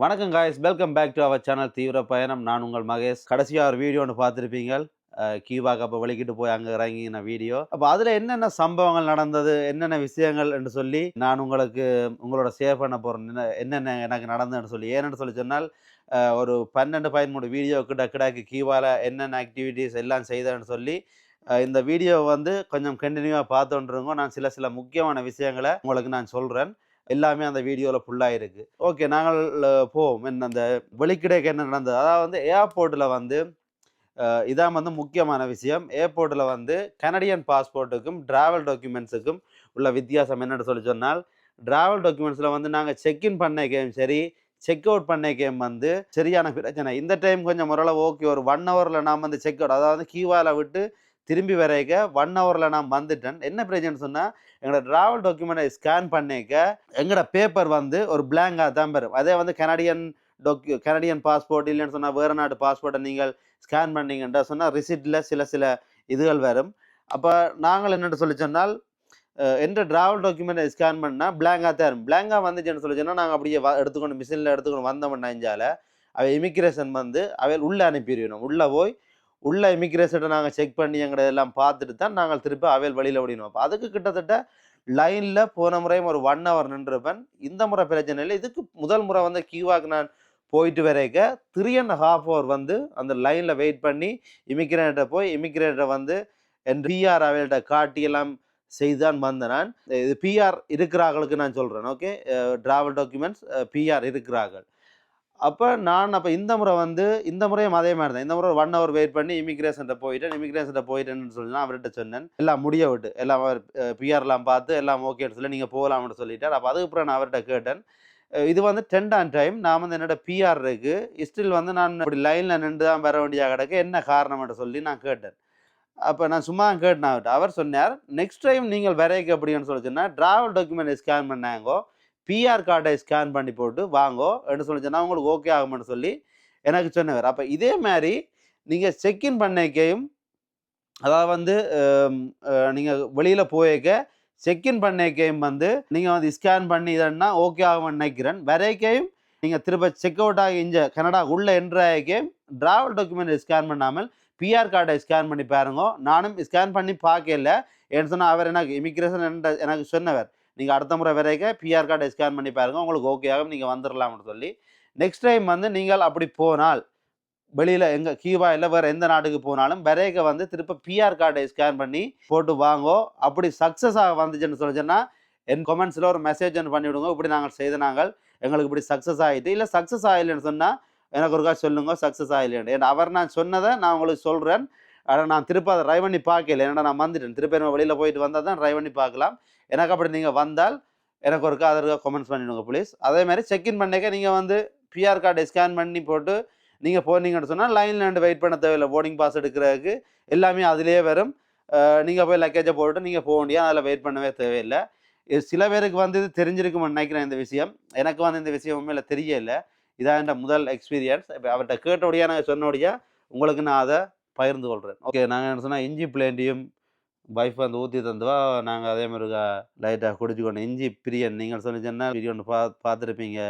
வணக்கம் guys, welcome back to our channel தீவிர பயணம். நான் உங்கள் மகேஷ். கடைசியாக ஒரு வீடியோ ஒன்று பார்த்துருப்பீங்க. கீவாக்கு அப்போ வெளிக்கிட்டு போய் அங்கே இறங்கின வீடியோ. அப்போ அதில் என்னென்ன சம்பவங்கள் நடந்தது, என்னென்ன விஷயங்கள் என்று சொல்லி நான் உங்களுக்கு உங்களோட ஷேர் பண்ண போகிறேன். என்னென்ன எனக்கு நடந்ததுன்னு சொல்லி. ஏன்னு சொல்லி சொன்னால் ஒரு 12-13 வீடியோ கிடக்கு கீவால என்னென்ன ஆக்டிவிட்டீஸ் எல்லாம் செய்தேன்னு சொல்லி இந்த வீடியோ வந்து கொஞ்சம் கண்டினியூவாக பார்த்துட்டுருங்க. நான் சில முக்கியமான விஷயங்களை உங்களுக்கு நான் சொல்கிறேன். எல்லாமே அந்த வீடியோவில் ஃபுல்லாக இருக்குது. ஓகே, நாங்கள் போவோம். அந்த வெளிக்கிடைக்கு என்ன நடந்தது, அதாவது வந்து ஏர்போர்ட்டில் வந்து இதான் வந்து முக்கியமான விஷயம். ஏர்போர்ட்டில் வந்து கனடியன் பாஸ்போர்ட்டுக்கும் ட்ராவல் டாக்குமெண்ட்ஸுக்கும் உள்ள வித்தியாசம் என்னென்னு சொல்லி சொன்னால், ட்ராவல் டாக்குமெண்ட்ஸில் வந்து நாங்கள் செக்இன் பண்ணிக்கையும் சரி, செக் அவுட் பண்ணிக்கையும் வந்து சரியான பிரச்சனை. இந்த டைம் கொஞ்சம் ஓரளவு ஓகே. ஒரு 1 ஹவரில் நான் வந்து செக் அவுட், அதாவது கீவால விட்டு திரும்பி வரைக்க 1 ஹவரில் நான் வந்துட்டேன். என்ன பிரச்சனைன்னு சொன்னால், எங்களோட ட்ராவல் டாக்குமெண்ட்டை ஸ்கேன் பண்ணிக்க எங்களோட பேப்பர் வந்து ஒரு பிளாங்காக தான் பெறும். அதே வந்து கனடியன் பாஸ்போர்ட் இல்லைன்னு சொன்னால் வேறு நாட்டு பாஸ்போர்ட்டை நீங்கள் ஸ்கேன் பண்ணீங்கன்ற சொன்னால் ரிசிப்டில் சில இதுகள் வரும். அப்போ நாங்கள் என்னென்னு சொல்லி சொன்னால், எந்த ட்ராவல் டாக்குமெண்ட்டை ஸ்கேன் பண்ணால் பிளாங்காக தான் இருக்கும். பிளாங்காக வந்துச்சுன்னு சொல்லி சொன்னால் நாங்கள் அப்படியே எடுத்துக்கொண்டு மிஷினில் எடுத்துக்கொண்டு வந்தோம்னா இஞ்சால அவை இமிக்ரேஷன் வந்து அவை உள்ளே அனுப்பிடுவோம். உள்ளே போய் உள்ள இமிக்ரேஷனை நாங்கள் செக் பண்ணி எங்களை எல்லாம் பார்த்துட்டு தான் நாங்கள் திருப்பி அவையில் வழியில் ஓடினோம். அப்போ அதுக்கு கிட்டத்தட்ட லைனில் போன முறையும் ஒரு 1 ஹவர் நின்றுப்பேன். இந்த முறை பிரச்சனை இல்லை. இதுக்கு முதல் முறை வந்து கியூவாக்கு நான் போயிட்டு வரைக்க 3.5 ஹவர் வந்து அந்த லைனில் வெயிட் பண்ணி இமிக்ரேட்டை போய் இமிக்ரேட்டரை வந்து என் பிஆர் அவையில்கிட்ட காட்டி எல்லாம் செய்துதான் வந்தேன். நான் இது பிஆர் இருக்கிறார்களுக்கு நான் சொல்கிறேன். ஓகே, ட்ராவல் டாக்குமெண்ட்ஸ் பிஆர் இருக்கிறார்கள். அப்போ இந்த முறையும் அதே மாதிரி தான். இந்த முறை 1 ஹவர் வெயிட் பண்ணி இமிக்ரேஷன்கிட்ட போயிட்டேன்னு சொல்லி அவர்கிட்ட சொன்னேன். எல்லாம் முடிய விட்டு எல்லாம் அவர் பிஆர்லாம் பார்த்து எல்லாம் ஓகேன்னு சொல்லி நீங்கள் போகலாம்னு சொல்லிட்டார். அப்போ அதுக்கப்புறம் நான் அவர்கிட்ட கேட்டேன். இது வந்து 10ஆம் டைம் நான் வந்து என்னோட பிஆர் இருக்கு ஸ்டில் வந்து நான் இப்படி லைனில் நின்று தான் வர வேண்டிய கிடக்கு, என்ன காரணம்னு சொல்லி நான் கேட்டேன். அப்போ நான் சும்மா கேட்டேன் அவர்கிட்ட. அவர் சொன்னார், நெக்ஸ்ட் டைம் நீங்கள் வரைக்க அப்படின்னு சொல்லி சொன்னால் ட்ராவல் டாக்குமெண்ட் ஸ்கேன் பண்ணாங்கோ, பிஆர் கார்டை ஸ்கேன் பண்ணி போட்டு வாங்கோ என்று சொல்லி சொன்னால் உங்களுக்கு ஓகே ஆகும்னு சொல்லி எனக்கு சொன்னவர். அப்போ இதே மாதிரி நீங்கள் செக்இன் பண்ணிக்கையும், அதாவது வந்து நீங்கள் வெளியில் போயிருக்க செக்இன் பண்ணிக்கையும் வந்து நீங்கள் வந்து ஸ்கேன் பண்ணி இதன்னா ஓகே ஆகும்னு நினைக்கிறேன். வரைக்கையும் நீங்கள் திரும்ப செக் அவுட் ஆகி இங்கே கனடா உள்ளே என்ட்ராக்கையும் ட்ராவல் டாக்குமெண்ட் ஸ்கேன் பண்ணாமல் பிஆர் கார்டை ஸ்கேன் பண்ணி பாருங்க. நானும் ஸ்கேன் பண்ணி பார்க்கல. ஏன்னு சொன்னால் அவர் எனக்கு இமிக்ரேஷன் எனக்கு சொன்னவர், நீங்கள் அடுத்த முறை வரைக்கும் பிஆர் கார்டை ஸ்கேன் பண்ணி பாருங்கள், உங்களுக்கு ஓகே ஆகும், நீங்கள் வந்துடலாம்னு சொல்லி. நெக்ஸ்ட் டைம் வந்து நீங்கள் அப்படி போனால் வெளியில் எங்கள் கியூபா இல்லை வேறு எந்த நாட்டுக்கு போனாலும் வரைக்க வந்து திருப்ப பிஆர் கார்டை ஸ்கேன் பண்ணி போட்டு வாங்கோ. அப்படி சக்ஸஸாக வந்துச்சுன்னு சொல்லிச்சுன்னா என் கமெண்ட்ஸில் ஒரு மெசேஜ் ஒன்று பண்ணிவிடுங்க. இப்படி நாங்கள் எங்களுக்கு இப்படி சக்ஸஸ் ஆகிட்டு, இல்லை சக்ஸஸ் ஆகலைன்னு சொன்னால் எனக்கு ஒருக்கா சொல்லுங்க சக்ஸஸ் ஆகலைன்னு. ஏன்னா அவர் நான் சொன்னதை நான் உங்களுக்கு சொல்கிறேன். ஆனால் நான் திருப்ப அதை ட்ரை பண்ணி பார்க்கல. ஏன்னா நான் வந்துட்டேன். திருப்பி நம்ம வெளியில் போயிட்டு வந்தால் தான் ட்ரை பண்ணி பார்க்கலாம். எனக்கு அப்படி நீங்கள் வந்தால் எனக்கு ஒருக்கா அதற்கு கமெண்ட்ஸ் பண்ணிவிடுங்க ப்ளீஸ். அதே மாதிரி செக்இன் பண்ணிக்க நீங்கள் வந்து பிஆர் கார்டை ஸ்கேன் பண்ணி போட்டு நீங்கள் போனீங்கன்னு சொன்னால் லைனில் நின்று வெயிட் பண்ண தேவையில்லை. போர்டிங் பாஸ் எடுக்கிறதுக்கு எல்லாமே அதிலே வரும். நீங்கள் போய் லக்கேஜை போட்டு நீங்கள் போக வேண்டிய, அதில் வெயிட் பண்ணவே தேவையில்லை. சில பேருக்கு வந்து இது தெரிஞ்சிருக்குமென்னு நினைக்கிறேன் இந்த விஷயம். எனக்கு வந்து இந்த விஷயம் உண்மையில் தெரியல. இதான் என் முதல் எக்ஸ்பீரியன்ஸ். இப்போ அவர்கிட்ட கேட்டோடையா நான் சொன்னோடையா உங்களுக்கு நான் அதை பகிர்ந்து கொள்கிறேன். ஓகே, நாங்கள் என்ன சொன்னால் இஞ்சி பிளேண்டியும் வைஃப் வந்து ஊற்றி தந்துவா. நாங்கள் அதே மாதிரி லைட்டாக குடிச்சுக்கொண்டு இஞ்சி பிரியன் நீங்கள் சொன்னிச்சேன்னா வீடியோ ஒன்று பார்த்துருப்பீங்க.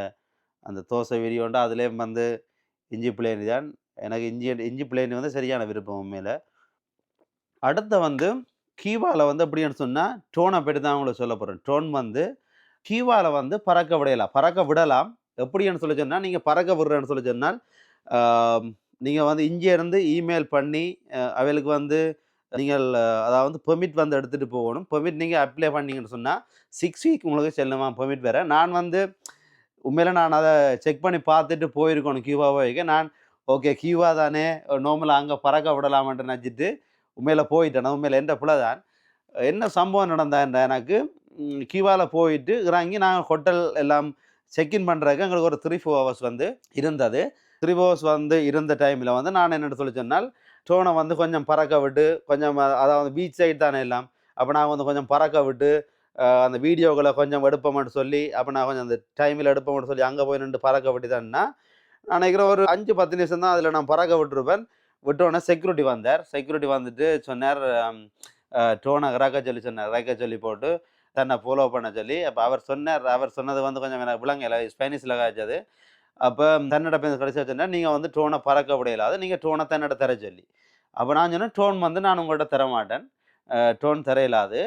அந்த தோசை வீடியோ உண்டு, அதுலேயும் வந்து இஞ்சி பிளேனி தான். எனக்கு இஞ்சி பிளேனி வந்து சரியான விருப்பம் உண்மையில். அடுத்த வந்து கீவாவில் வந்து எப்படின்னு சொன்னால் டோனை பற்றி தான் உங்களுக்கு சொல்ல போகிறேன். டோன் வந்து கீவாவில் வந்து பறக்க விடலாம். எப்படின்னு சொல்லி சொன்னால், நீங்கள் பறக்க விடுறேன்னு சொல்லி சொன்னால் நீங்கள் வந்து இங்கேருந்து இமெயில் பண்ணி அவைகளுக்கு வந்து நீங்கள் அதாவது பெர்மிட் வந்து எடுத்துகிட்டு போகணும். பெர்மிட் நீங்கள் அப்ளை பண்ணிங்கன்னு சொன்னால் 6 வீக் உங்களுக்கு செல்லுமா பெர்மிட் வேறு. நான் வந்து உண்மையில் நான் அதை செக் பண்ணி பார்த்துட்டு போயிருக்கணும் கியூபாவை. நான் ஓகே கியூபா தானே நார்மலாக அங்கே பறக்க விடலாமன்ட்டு நினச்சிட்டு உண்மையில் போயிட்டேன். உண்மையில் எந்த பிள்ளை தான். என்ன சம்பவம் நடந்தான்ற எனக்கு கியூபாவில் போயிட்டு இறங்கி நாங்கள் ஹோட்டல் எல்லாம் செக்இன் பண்ணுறதுக்கு எங்களுக்கு ஒரு 3-4 ஹவர்ஸ் வந்து இருந்தது. 3 ஹவர்ஸ் வந்து இருந்த டைமில் வந்து நான் என்னென்னு சொல்லி சொன்னால் டோனை வந்து கொஞ்சம் பறக்க விட்டு கொஞ்சம், அதாவது பீச் சைடு தானே எல்லாம், அப்போ நான் வந்து கொஞ்சம் பறக்க விட்டு அந்த வீடியோக்களை கொஞ்சம் எடுப்போம்னு சொல்லி, அப்போ நான் கொஞ்சம் அந்த டைமில் எடுப்போம்னு சொல்லி அங்கே போய் நின்று பறக்க விட்டு தான்னா நான் நினைக்கிறேன் ஒரு 5-10 நிமிஷம் தான் அதில் நான் பறக்க விட்டுருப்பேன். விட்டோன்னே செக்யூரிட்டி வந்தார். செக்யூரிட்டி வந்துட்டு சொன்னார், டோனை இறக்க சொல்லி போட்டு தன்னை ஃபாலோ பண்ண சொல்லி. அப்போ அவர் சொன்னது வந்து கொஞ்சம் எனக்கு விளங்கலை, ஸ்பெனிஷில் காய்ச்சது. அப்போ தன்னோட பேருந்து கடைசியாக சொன்னால் நீங்கள் வந்து டோனை பறக்க விடையிலாது, நீங்கள் டோனை தன்னோட தர சொல்லி. அப்போ நான் சொன்னேன் டோன் வந்து நான் உங்கள்கிட்ட தர மாட்டேன், டோன் தர இயலாது.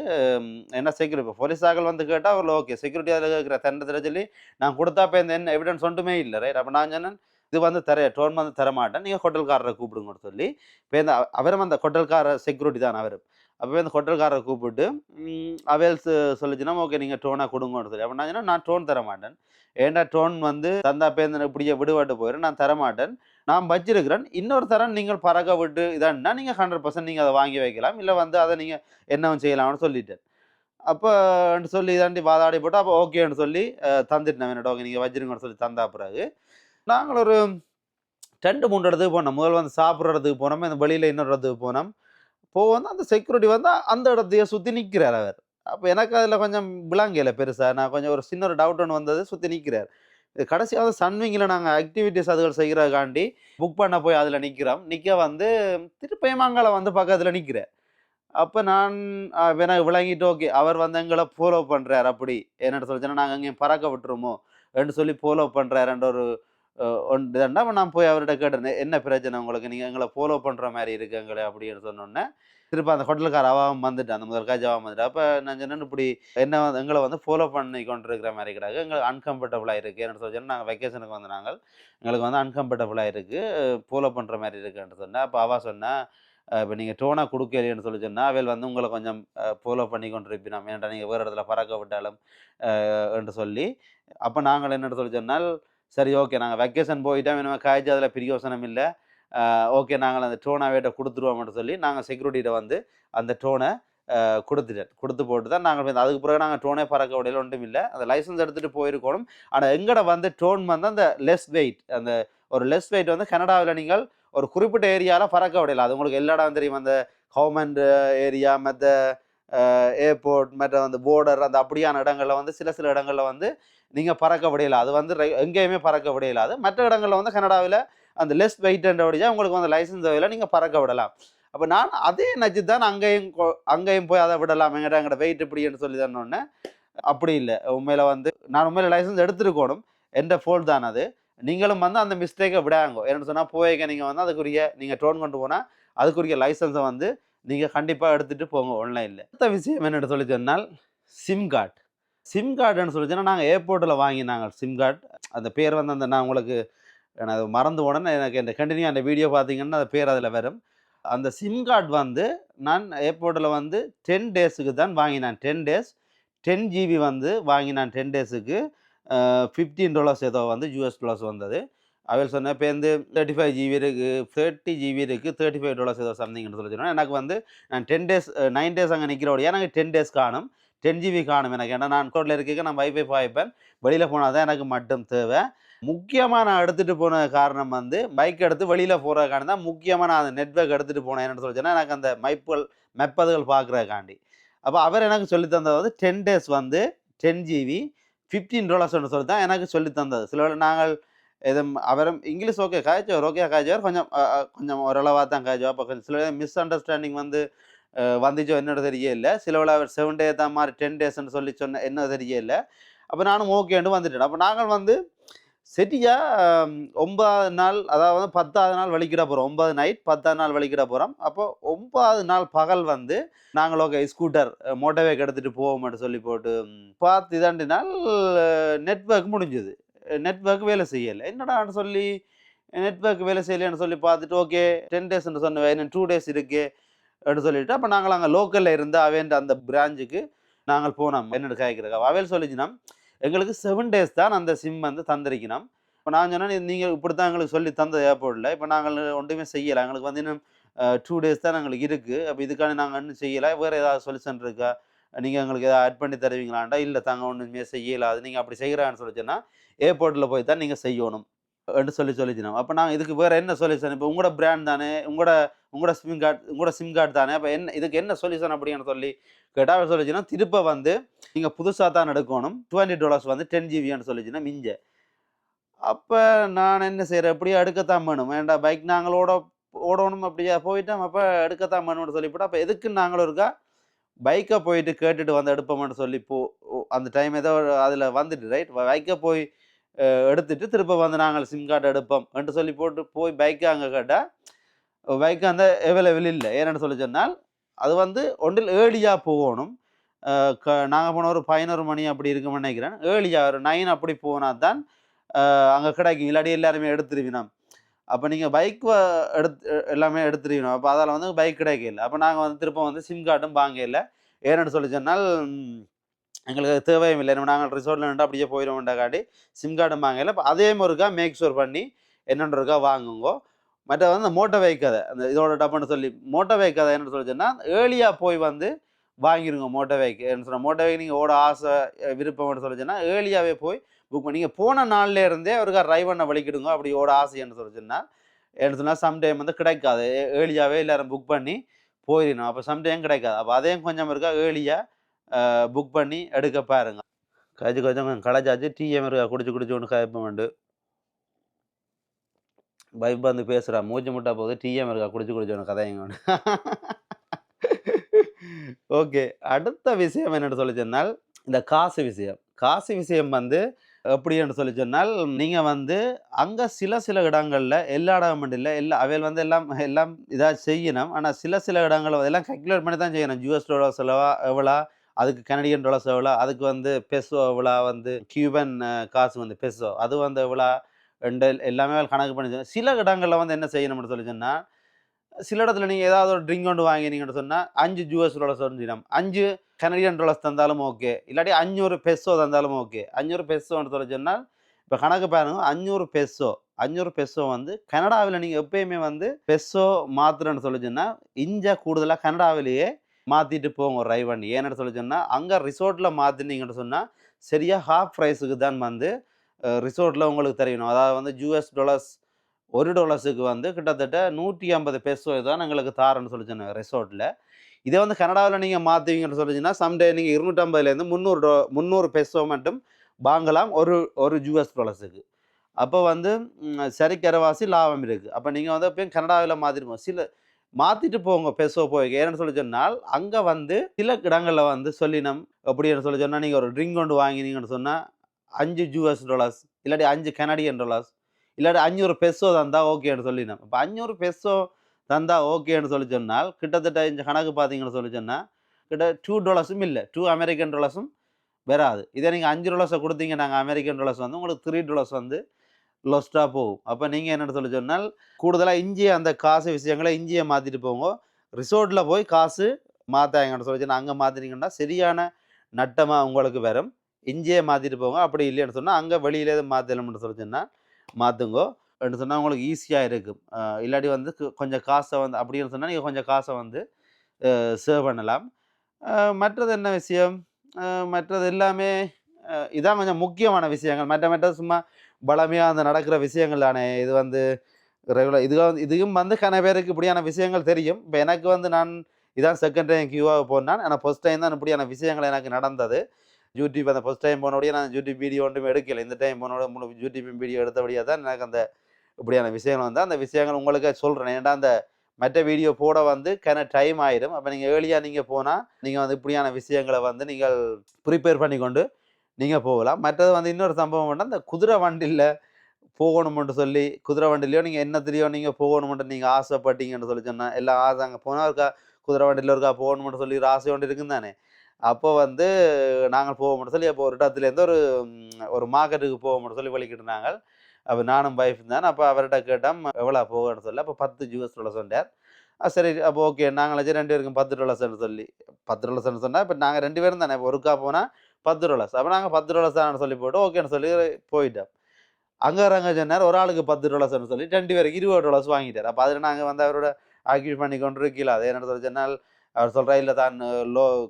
என்ன செக்யூரிட்டி இப்போ போலீஸாக்கள் வந்து கேட்டால் அவர்கள் ஓகே செக்யூரிட்டி அதில் கேட்குற தன்னை தர சொல்லி நான் கொடுத்தா இப்போ இந்த என்ன எவிடன்ஸ் ஒன்றுமே இல்லை ரைட். அப்போ நான் சொன்னேன் இது வந்து டோன் வந்து தர மாட்டேன், நீங்கள் ஹோட்டல்காரரை கூப்பிடுங்கன்னு சொல்லி. இப்போ இந்த அவரும் அந்த ஹோட்டல்கார செக்யூரிட்டி தான் அவரும். அப்போ இந்த ஹோட்டல்காரரை கூப்பிட்டு அவேல்ஸ் சொல்லிச்சுன்னா ஓகே நீங்கள் டோனை கொடுங்கன்னு சொல்லி. அப்போ நான் சொன்னேன் நான் டோன் தர மாட்டேன், ஏன்டா டோன் வந்து தந்தா பேருந்து இப்படியே விடுபட்டு போயிடும், நான் தரமாட்டேன், நான் வச்சிருக்கிறேன், இன்னொரு தரம் நீங்கள் பறக்க விட்டு இதான்னா நீங்கள் 100% நீங்கள் அதை வாங்கி வைக்கலாம், இல்லை வந்து அதை நீங்கள் என்னவும் செய்யலாம்னு சொல்லிட்டேன். அப்போ சொல்லி இதாண்டி வாதாடி போட்டு அப்போ ஓகேன்னு சொல்லி தந்துட்டேன் என்னோட ஓகே நீங்கள் வச்சிருங்கன்னு சொல்லி தந்தா பிறகு நாங்கள் ஒரு 2-3 இடத்துக்கு போனோம். முதல் வந்து சாப்பிட்ற இடத்துக்கு போனோம், இந்த வெளியில் இன்னொரு இடத்துக்கு போனோம். வந்து அந்த செக்யூரிட்டி வந்து அந்த இடத்தையே சுற்றி நிற்கிறார் அவர். அப்போ எனக்கு அதில் கொஞ்சம் விளங்கல பெருசாக, நான் கொஞ்சம் ஒரு சின்ன ஒரு டவுட் ஒன்று வந்தது, சுற்றி நிற்கிறார். கடைசியாக சன்விங்கில் நாங்கள் ஆக்டிவிட்டிஸ் அதுகள் செய்கிறதுக்காண்டி புக் பண்ண போய் அதில் நிற்கிறோம். நிற்க வந்து திருப்பயமாங்கால வந்து பக்கத்தில் நிற்கிறேன். அப்போ நான் எனக்கு விளங்கிட்டு ஓகே அவர் வந்து எங்களை ஃபாலோ பண்ணுறார், அப்படி என்னென்னு சொல்லிச்சுன்னா நாங்கள் அங்கேயும் பறக்க விட்டுருமோ என்று சொல்லி ஃபாலோ பண்ணுறாருன்ற ஒரு ஒன்று இதண்டா. நான் போய் அவர்கிட்ட கேட்டேன் என்ன பிரச்சனை உங்களுக்கு, நீங்கள் எங்களை ஃபாலோ பண்ணுற மாதிரி இருக்கு எங்களை அப்படின்னு சொன்னோன்னே திருப்பி அந்த ஹோட்டலுக்கார அவாவும் வந்துட்டு அந்த முதல் காஜாவும் வந்துட்டு. அப்போ நான் சொன்னேன் இப்படி என்ன எங்களை வந்து ஃபாலோ பண்ணி கொண்டு இருக்கிற மாதிரி கிடையாது, எங்களுக்கு அன்கம்ஃபர்டபுளாக இருக்குது என்னென்னு சொல்லி நாங்கள் வெக்கேஷனுக்கு வந்து நாங்கள் எங்களுக்கு வந்து அன்கம்ஃபர்டபுளாக இருக்குது, ஃபாலோ பண்ணுற மாதிரி இருக்குன்னு சொன்னேன். அப்போ அவா சொன்னேன் இப்போ நீங்கள் டோனாக கொடுக்கலைன்னு சொல்லி சொன்னால் அவையில் வந்து உங்களை கொஞ்சம் ஃபாலோ பண்ணி கொண்டு இருப்பினோம், ஏன்டா நீங்கள் வேறு இடத்துல பறக்க விட்டாலும் என்று சொல்லி. அப்போ நாங்கள் என்னென்னு சொல்லி சொன்னால் சரி ஓகே நாங்கள் வெக்கேஷன் போயிட்டோம், இனிமேல் காய்ச்சி அதில் பிரியோசனம் இல்லை, ஓகே நாங்கள் அந்த டோனை அவையிட்ட கொடுத்துருவோம்னு சொல்லி நாங்கள் செக்யூரிட்டிகிட்ட வந்து அந்த டோனை கொடுத்து போட்டு தான் நாங்கள் அதுக்கு பிறகு நாங்கள் டோனே பறக்க விடையில ஒன்றும் இல்லை, அந்த லைசன்ஸ் எடுத்துகிட்டு போயிருக்கணும். ஆனால் எங்கட வந்து டோன் வந்து அந்த லெஸ் வெயிட், அந்த ஒரு லெஸ் வெயிட் வந்து கனடாவில் நீங்கள் ஒரு குறிப்பிட்ட ஏரியாவில் பறக்க விடையில, அது உங்களுக்கு எல்லா இடம் தெரியும், அந்த கவர்மெண்ட் ஏரியா மற்ற ஏர்போர்ட் மற்ற அந்த போர்டர் அந்த அப்படியான இடங்களில் வந்து சில இடங்களில் வந்து நீங்கள் பறக்க விடையில, அது வந்து எங்கேயுமே பறக்க விடையிலாது. மற்ற இடங்களில் வந்து கனடாவில் அந்த லெஸ் வெயிட்ன்றபடியா உங்களுக்கு வந்து லைசன்ஸ் தேவையில்லை, நீங்கள் பறக்க விடலாம். அப்போ நான் அதே நச்சு தான் அங்கேயும் போய் அதை விடலாம், எங்கட வெயிட் இப்படின்னு சொல்லி தன்னோடனே அப்படி இல்லை, உண்மையில் வந்து நான் உண்மையில் லைசன்ஸ் எடுத்துருக்கணும், எந்த ஃபோல்ட் தான் அது, நீங்களும் வந்து அந்த மிஸ்டேக்கை விடாங்கோ. என்னென்னு சொன்னால் போய்க்க நீங்கள் வந்து அதுக்குரிய நீங்கள் டோன் கொண்டு போனால் அதுக்குரிய லைசன்ஸை வந்து நீங்கள் கண்டிப்பாக எடுத்துகிட்டு போங்க ஆன்லைனில். அடுத்த விஷயம் என்னென்னு சொல்லி சொன்னால் சிம் கார்டுன்னு சொல்லி சொன்னால் நாங்கள் ஏர்போர்ட்டில் வாங்கினாங்க சிம் கார்டு, அந்த பேர் வந்து அந்த நான் உங்களுக்கு எனக்கு மறந்து உடனே எனக்கு இந்த கண்டினியூ அந்த வீடியோ பார்த்தீங்கன்னா அந்த பேர் அதில் வரும். அந்த சிம் கார்டு வந்து நான் ஏர்போர்ட்டில் வந்து 10 டேஸுக்கு தான் வாங்கினேன், 10 டேஸ் 10 GB வந்து வாங்கினான் 10 டேஸுக்கு $15 ஏதோ வந்து US$ வந்தது. அவள் சொன்ன இப்போ வந்து 35 GB இருக்குது, 30 GB இருக்குது, $35 ஏதோ சம்திங்னு சொல்லி சொன்னால் எனக்கு வந்து நான் 10 டேஸ் 9 டேஸ் அங்கே நிற்கிறோடைய எனக்கு 10 டேஸ் காணும், 10 GB காணும் எனக்கு. ஏன்னா நான் கோட்டில் இருக்க நான் வைஃபை பாய்ப்பேன், வெளியில் போனால் தான் எனக்கு மட்டும் தேவை. முக்கியமாக நான் எடுத்துகிட்டு போன காரணம் வந்து பைக் எடுத்து வெளியில் போகிறதுக்காண்டி தான் முக்கியமாக நான் அந்த நெட்வொர்க் எடுத்துகிட்டு போனேன். என்னென்னு சொல்லி சொன்னால் எனக்கு அந்த மெப்பதுகள் பார்க்குறதுக்காண்டி. அப்போ அவர் எனக்கு சொல்லி தந்தது வந்து 10 டேஸ் வந்து 10 GB $15 சொல்லி தான் எனக்கு சொல்லி தந்தது. சில வேளை நாங்கள் எதுவும் அவரும் இங்கிலீஷ் ஓகே காய்ச்சவர் கொஞ்சம் ஓரளவாக தான் காய்ச்சோம். அப்போ கொஞ்சம் சில மிஸ் அண்டர்ஸ்டாண்டிங் வந்து வந்துச்சோ என்னோட தெரிய இல்லை. சில வேளை அவர் 7 டே தான் மாதிரி 10 டேஸ்ன்னு சொல்லி சொன்ன என்ன தெரிய இல்லை. அப்போ நானும் ஓகேன்னு வந்துட்டேன். அப்போ நாங்கள் வந்து செட்டியா 9வது நாள் அதாவது 10வது நாள் வலிக்கிட போகிறோம், 9 நைட் 10வது நாள் வலிக்கிட போகிறோம். அப்போ 9வது நாள் பகல் வந்து நாங்கள் ஓகே ஸ்கூட்டர் மோட்டோவேக் எடுத்துகிட்டு போவோம்னு சொல்லி போட்டு பார்த்து இதாண்டி நாள் நெட்வொர்க் முடிஞ்சுது, நெட்வொர்க் வேலை செய்யலை. என்னடான்னு சொல்லி நெட்வொர்க் வேலை செய்யலைன்னு சொல்லி பார்த்துட்டு ஓகே 10 டேஸ்ன்னு சொன்னேன், இன்னும் 2 டேஸ் இருக்குது அப்படின்னு சொல்லிட்டு அப்போ நாங்கள் அங்கே லோக்கலில் இருந்து அவேண்ட அந்த பிரான்ச்சுக்கு நாங்கள் போனோம் என்னென்னு காய்க்கிறதுக்கு. அவையில் சொல்லிச்சுன்னா எங்களுக்கு 7 டேஸ் தான் அந்த சிம் வந்து தந்திருக்கணும். இப்போ நான் சொன்னேன் நீங்கள் இப்படி தான் எங்களுக்கு சொல்லி தந்தது ஏர்போர்ட்டில், இப்போ நாங்கள் ஒன்றுமே செய்யலை, எங்களுக்கு வந்து இன்னும் 2 டேஸ் தான் எங்களுக்கு இருக்குது, அப்போ இதுக்கான நாங்கள் இன்னும் செய்யலை, வேறு ஏதாவது சொல்யூஷன் இருக்கா, நீங்கள் எங்களுக்கு எதாவது ஆட் பண்ணி தருவீங்களாண்டா, இல்லை தாங்க ஒன்றுமே செய்யலை, அது நீங்கள் அப்படி செய்கிறான்னு சொல்லிச்சுன்னா ஏர்போர்ட்டில் போய் தான் நீங்கள் செய்யணும் என்று சொல்லிச்சுனோம். அப்போ நாங்கள் இதுக்கு வேறு என்ன சொல்யூஷன், இப்போ உங்களோட பிராண்ட் தானே, உங்களோட சிம் கார்டு தானே, அப்போ என்ன இதுக்கு என்ன சொல்யூஷன் அப்படின்னு சொல்லி கேட்டால் சொல்லிச்சுன்னா திருப்ப வந்து நீங்கள் புதுசாக தான் எடுக்கணும், $20 வந்து 10 GB சொல்லிச்சுன்னா மிஞ்ச. அப்போ நான் என்ன செய்கிறேன், எப்படியோ எடுக்கத்தான் வேணும், வேண்டாம் பைக் நாங்கள் ஓடணும் அப்படியா போயிட்டோம், அப்போ எடுக்கத்தான் வேணும்னு சொல்லிவிட்டு அப்போ எதுக்கு நாங்களும் இருக்கா பைக்கை போயிட்டு கேட்டுட்டு வந்து எடுப்போம்னு சொல்லி அந்த டைம் ஏதோ அதில் வந்துட்டு ரைட் பைக்கை போய் எடுத்துட்டு திரும்ப வந்து நாங்கள் சிம் கார்டு எடுப்போம் என்று சொல்லி போட்டு போய் பைக்கு அங்கே கேட்டால் பைக்கு அந்த அவைலபிள் இல்லை. ஏன்னு சொல்லி சொன்னால் அது வந்து ஒன்றில் ஏர்லியாக போகணும். நாங்கள் போன ஒரு 11 மணி அப்படி இருக்கும்னு நினைக்கிறேன். ஏர்லியாக ஒரு 9 அப்படி போனால் தான் அங்கே கிடைக்கும். இல்லாட்டி எல்லாருமே எடுத்துருவினோம். அப்போ நீங்கள் பைக் எல்லாமே எடுத்துருவினோம். அப்போ அதில் வந்து பைக் கிடைக்கல. அப்போ நாங்கள் வந்து திரும்ப வந்து சிம் கார்டும் வாங்கல. ஏன்னு சொல்லி சொன்னால் எங்களுக்கு அது தேவையும் இல்லை. நாங்கள் ரிசார்ட்டில் நின்று அப்படியே போயிடுவோம்டாக்காட்டி சிம் கார்டும் வாங்கல. இப்போ அதே மாதிரிக்கா மேக் ஷூர் பண்ணி என்னன்றக்கா வாங்குங்கோ. மற்ற வந்து மோட்டர் பைக் கதை அந்த இதோட டப்புன்னு சொல்லி மோட்டர் பைக் கதை என்ன சொல்லி சொன்னால் ஏர்லியாக போய் வந்து வாங்கிருங்க மோட்டர் பைக். என்ன சொன்னால் மோட்டர் பைக் நீங்கள் ஓட ஆசை விருப்பம்னு சொல்லி சொன்னால் ஏர்லியாகவே போய் புக் பண்ணி நீங்கள் போன நாள்ல இருந்தே அவருக்கு ட்ரைவ் பண்ண வலிக்கிடுங்க. அப்படி ஓட ஆசைன்னு சொல்லி சொன்னால் என்ன சொன்னால் சம்டைம் வந்து கிடைக்காது. ஏர்லியாகவே எல்லாரும் புக் பண்ணி போயிடணும். அப்போ சம்டைம் கிடைக்காது. அப்போ அதையும் கொஞ்சம் இருக்கா ஏர்லியாக புக் பண்ணி எடுக்க பாருங்க. கொஞ்சம் களைச்சாச்சு. டிஎம் இருக்கா குடிச்சு ஒன்று கயப்பம் உண்டு. பைப் வந்து பேசுகிறா மூச்சு முட்டா போகுது. டிஎம் இருக்கா குடிச்சு ஒன்று கதைங்க ஒன்று. ஓகே, அடுத்த விஷயம் என்னென்னு சொல்லி சொன்னால் இந்த காசு விஷயம். காசு விஷயம் வந்து எப்படின்னு சொல்லி சொன்னால் நீங்கள் வந்து அங்கே சில இடங்களில் எல்லா இடமும் இல்லை அவையில் வந்து எல்லாம் இதாக செய்யணும். ஆனால் சில இடங்களில் எல்லாம் கால்குலேட் பண்ணி தான் செய்யணும். US$ செலவா எவ்வளோ, அதுக்கு கனடியன் டாலர்ஸ் எவ்வளோ, அதுக்கு வந்து பெசோ எவ்வளோ, வந்து கியூபன் காசு வந்து பெசோ அது வந்து எவ்வளோ எல்லாமே கணக்கு பண்ணி சில இடங்களில் வந்து என்ன செய்யணும்னு சொல்லி சொன்னால் சில இடத்துல நீங்கள் ஏதாவது ஒரு ட்ரிங்க் கொண்டு வாங்கினீங்கன்னு சொன்னால் $5 வந்துடும். 5 கனடியன் டாலர்ஸ் தந்தாலும் ஓகே. இல்லாட்டி 500 பெசோ தந்தாலும் ஓகே. 500 பெசோன்னு சொல்லி சொன்னால் இப்போ கணக்கு பாருங்க. 500 பெசோ வந்து கனடாவில் நீங்கள் எப்பயுமே வந்து பெசோ மாத்திரன்னு சொல்லி சொன்னால் இஞ்சா கூடுதலாக கனடாவிலேயே மாற்றிட்டு போங்க ஒரு ட்ரைவ் பண்ணி. ஏன்னு சொல்லி சொன்னால் அங்கே ரிசோர்ட்டில் மாற்றினீங்கன்னு சொன்னால் சரியாக ஹாஃப் ப்ரைஸுக்கு தான் வந்து ரிசோர்ட்டில் உங்களுக்கு தெரியணும். அதாவது வந்து $1 $1 வந்து கிட்டத்தட்ட 150 பெசோ தான் எங்களுக்கு தாரன்னு சொல்லி சொன்னாங்க ரிசோர்ட்டில். இதே வந்து கனடாவில் நீங்கள் மாற்றுவீங்கன்னு சொல்லிச்சுன்னா சம்டே நீங்கள் 250லேருந்து 300 பெசோ மட்டும் வாங்கலாம் ஒரு $1. அப்போ வந்து சரிக்கரவாசி லாபம் இருக்குது. அப்போ நீங்கள் வந்து எப்பயும் கனடாவில் மாற்றிட்டு மாற்றிட்டு போங்க பெசோ போய். ஏன்னு சொல்லி சொன்னால் அங்கே வந்து சில இடங்களில் வந்து சொல்லினோம் அப்படின்னு சொல்லி சொன்னால் நீங்கள் ஒரு ட்ரிங்க் கொண்டு வாங்கினீங்கன்னு சொன்னால் $5 இல்லாட்டி 5 கனடியன் டாலர்ஸ் இல்லாட்டி 500 பெசோ தந்தால் ஓகேன்னு சொல்லினோம். இப்போ 500 பெசோ தந்தால் ஓகேன்னு சொல்லி சொன்னால் கிட்டத்தட்ட இந்த கணக்கு பார்த்தீங்கன்னு சொல்லி சொன்னால் கிட்ட $2 இல்லை, $2 வராது. இதே நீங்கள் $5 கொடுத்தீங்க நாங்கள் அமெரிக்கன் டாலர்ஸ் வந்து உங்களுக்கு $3 வந்து லொஸ்ட்டாக போகும். அப்போ நீங்கள் என்னென்னு சொல்லி சொன்னால் கூடுதலாக இஞ்சியை அந்த காசு விஷயங்களை இஞ்சியை மாற்றிட்டு போங்க. ரிசோர்ட்டில் போய் காசு மாற்றாங்கன்னு சொல்லி சொன்னால் அங்கே மாற்றினீங்கன்னா சரியான நட்டமாக உங்களுக்கு வரும். இஞ்சியை மாற்றிட்டு போங்க. அப்படி இல்லைன்னு சொன்னால் அங்கே வெளியிலே மாற்றலாம்னு சொல்லி சொன்னால் மாற்றுங்கோ அப்படின்னு சொன்னால் உங்களுக்கு ஈஸியாக இருக்கும். இல்லாட்டி வந்து கொஞ்சம் காசை வந்து அப்படின்னு சொன்னால் நீங்கள் கொஞ்சம் காசை வந்து சேவ் பண்ணலாம். மற்றது என்ன விஷயம், மற்றது எல்லாமே இதான் கொஞ்சம் முக்கியமான விஷயங்கள். மற்ற சும்மா பலமையாக அந்த நடக்கிற விஷயங்கள் தானே. இது வந்து ரெகுலர் இதுவும் வந்து கன பேருக்கு இப்படியான விஷயங்கள் தெரியும். இப்போ எனக்கு வந்து நான் இதான் செகண்ட் டைம் கியூவாக போனான். ஆனால் ஃபர்ஸ்ட் டைம் தான் இப்படியான விஷயங்கள் எனக்கு நடந்தது. யூடியூப் அந்த ஃபர்ஸ்ட் டைம் போனோடய நான் யூடியூப் வீடியோ ஒன்றுமே எடுக்கலை. இந்த டைம் போனோட யூடியூப் வீடியோ எடுத்தபடியாக தான் எனக்கு அந்த இப்படியான விஷயங்கள் வந்து அந்த விஷயங்கள் உங்களுக்கு சொல்கிறேன். ஏன்னா அந்த மற்ற வீடியோ போட வந்து டைம் ஆயிடும். அப்போ நீங்கள் ஏர்லியாக நீங்கள் போனால் நீங்கள் வந்து இப்படியான விஷயங்களை வந்து நீங்கள் ப்ரிப்பேர் பண்ணி கொண்டு நீங்கள் போகலாம். மற்றது வந்து இன்னொரு சம்பவம் பண்ணால் அந்த குதிரை வண்டியில் போகணுமென்று சொல்லி குதிரை வண்டிலையோ நீங்கள் என்னத்துலையோ நீங்கள் போகணுமென்று நீங்கள் ஆசைப்பட்டீங்கன்னு சொல்லி சொன்னால் எல்லாம் ஆசை அங்கே போனால் இருக்கா குதிரை வண்டியில் இருக்கா போகணுமென்று சொல்லி ஒரு ஆசை ஒன்று இருக்குன்னு தானே. அப்போ வந்து நாங்கள் போவோம்னு சொல்லி அப்போ ஒரு இடத்துலேருந்து ஒரு மார்க்கெட்டுக்கு போவோம்னு சொல்லி வலிக்கிட்டு நாங்கள். அப்போ நானும் வைஃப் தான். அப்போ அவர்கிட்ட கேட்டோம் எவ்வளோ போகணும்னு சொல்லி. அப்போ $10 சொன்னார். சரி அப்போ ஓகே நாங்கள் 2 பேருக்கும் $10 சொல்லி $10 சொன்னால் இப்போ நாங்கள் 2 பேரும் தானே இப்போ ஒருக்கா போனால் $10. அப்போ நாங்கள் $10 சொல்லி போட்டு ஓகேன்னு சொல்லி போயிட்டோம். அங்கே சொன்னார் ஒரு ஆளுக்கு $10 சொல்லி 2 பேருக்கு $20 வாங்கிட்டார். அப்போ அதில் நாங்கள் வந்து அவரோட ஆக்டிவேட் பண்ணி கொண்டு இருக்கல. அது என்ன சொல்லி சொன்னால் அவர் சொல்கிற இல்லை தான்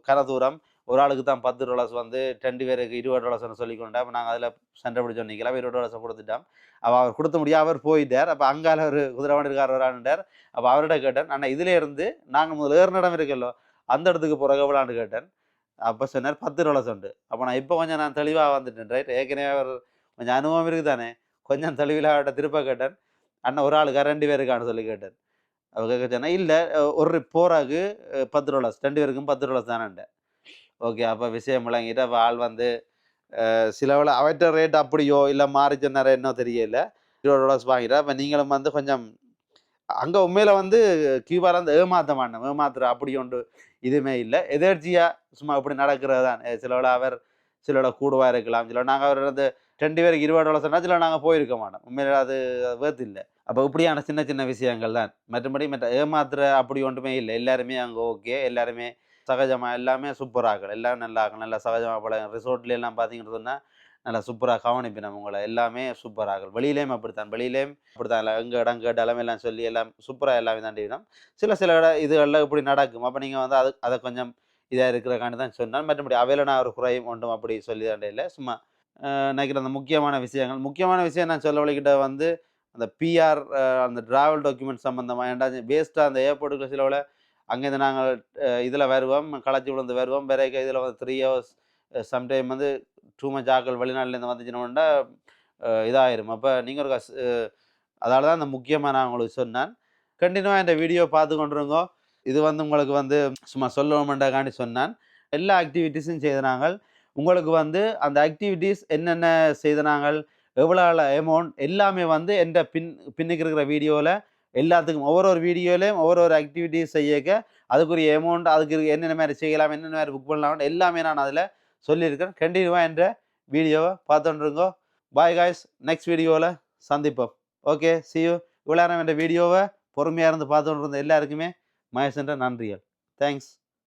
கன தூரம் ஒரு ஆளுக்கு தான் $10 வந்து 2 பேருக்கு $20 சொல்லிக்கொண்டா. அப்போ நாங்கள் அதில் சண்டை பிடிச்சோம். நிற்கலாம் $20 கொடுத்துட்டோம். அப்போ அவர் கொடுத்த முடியாது அவர் போயிட்டார். அப்போ அங்கால ஒரு குதிரை வண்டிக்காரர் வரான்ட்டார். அப்போ அவர்கிட்ட கேட்டேன் அண்ணா இதில் இருந்து நாங்கள் முதல்ல ஏறின இடம் இருக்கல்லோ அந்த இடத்துக்கு போகிற எவ்வளோன்னு கேட்டேன். அப்போ சொன்னார் $10 உண்டு. அப்போ நான் இப்போ கொஞ்சம் நான் தெளிவாக வந்துட்டேன். ரைட் ஏற்கனவே அவர் கொஞ்சம் அனுபவம் இருக்குது தானே. கொஞ்சம் தெளிவில் அவர்கிட்ட திருப்ப கேட்டேன். அண்ணன் ஒரு ஆளுக்கா 2 பேருக்கான்னு சொல்லி கேட்டேன். அவர் கேட்க சொன்னால் இல்லை ஒரு போராக்கு $10 2 பேருக்கும் $10 தானேன்ட்டேன். ஓகே அப்போ விஷயம் விளங்கிட்டு அப்போ ஆள் வந்து சிலவில் அவற்ற ரேட் அப்படியோ இல்லை மாறிச்சுன்னார என்ன தெரியல. $20 வாங்கிட்டா. இப்போ நீங்களும் வந்து கொஞ்சம் அங்கே உண்மையில் வந்து கியூபாவில் வந்து ஏமாற்ற மாட்டோம், ஏமாத்துற அப்படி ஒன்று இதுவுமே இல்லை. எதர்ச்சியாக சும்மா இப்படி நடக்கிறது தான். சிலவில் அவர் சிலோட கூடுவா இருக்கலாம். சில நாங்கள் அவர் வந்து 2 பேருக்கு $20 சொன்னால் சில நாங்கள் போயிருக்க மாட்டோம். உண்மையில அது வேர்த்து இல்லை. அப்போ இப்படியான சின்ன சின்ன விஷயங்கள் தான். மற்றபடி ஏமாத்துற அப்படி ஒன்றுமே இல்லை. எல்லாருமே அங்கே ஓகே. எல்லாருமே சகஜமாக எல்லாமே சூப்பராக எல்லாம் நல்லா நல்லா சகஜமாக பழகும். ரிசோர்ட்ல எல்லாம் பார்த்தீங்கன்னு சொன்னால் நல்லா சூப்பராக கவனிப்பினோம் உங்களை. எல்லாமே சூப்பராக வெளியிலேயும் அப்படித்தான். வெளியிலேயும் அப்படித்தான். இல்லை எங்கே இடம் கேட்டாலும் எல்லாம் சொல்லி எல்லாம் சூப்பராக எல்லாமே தாண்டிவிடும். சில சில இதுகளில் இப்படி நடக்கும். அப்போ நீங்கள் வந்து அதை கொஞ்சம் இதாக இருக்கிறக்காண்டி தான் சொன்னால். மற்றபடி அவையில் நான் ஒரு குறையும் ஒன்றும் அப்படி சொல்லி தாண்டே இல்லை. சும்மா நினைக்கிற அந்த முக்கியமான விஷயம் நான் சொல்ல வழிகிட்ட வந்து அந்த பிஆர் அந்த ட்ராவல் டாக்குமெண்ட் சம்மந்தமாக ஏன்டா வேஸ்ட்டாக அந்த ஏர்போர்ட்டுக்குள்ள சிலவில் அங்கேருந்து நாங்கள் இதில் வருவோம், களைச்சி விழுந்து வருவோம். பிறகு இதில் வந்து 3 ஹவர்ஸ் சம்டைம் வந்து டூ மச் ஆக்கள் வெளிநாட்டிலேருந்து வந்துச்சுன்னா இதாயிரும். அப்போ நீங்கள் ஒரு அதால தான் அந்த முக்கியமாக நான் உங்களுக்கு சொன்னேன். கண்டினியூவாக இந்த வீடியோ பார்த்து கொண்டிருங்க. இது வந்து உங்களுக்கு வந்து சும்மா சொல்லணுமெண்டாக்காண்டி சொன்னான். எல்லா ஆக்டிவிட்டீஸும் செய்தாங்க. உங்களுக்கு வந்து அந்த ஆக்டிவிட்டீஸ் என்னென்ன செய்தாங்க, எவ்வளோ அமௌண்ட் எல்லாமே வந்து எந்த பின்னுக்கு இருக்கிற வீடியோவில் எல்லாத்துக்கும் ஒவ்வொரு வீடியோலையும் ஒவ்வொரு ஆக்டிவிட்டீஸ் செய்யக்க அதுக்குரிய அமௌண்ட், அதுக்கு என்னென்ன மாதிரி செய்யலாம், என்னென்ன மாதிரி புக் பண்ணலாம் எல்லாமே நான் அதில் சொல்லியிருக்கேன். கண்டினியூவாக என்ற வீடியோவை பார்த்துட்டுருங்கோ. பாய் காய்ஸ், நெக்ஸ்ட் வீடியோவில் சந்திப்போம். Okay, see you. இவ்வளோ நேரம் என்ற வீடியோவை பொறுமையாக இருந்து பார்த்துட்டு இருந்த எல்லாருக்குமே மகேஷ் என்ற நன்றிகள். தேங்க்ஸ்.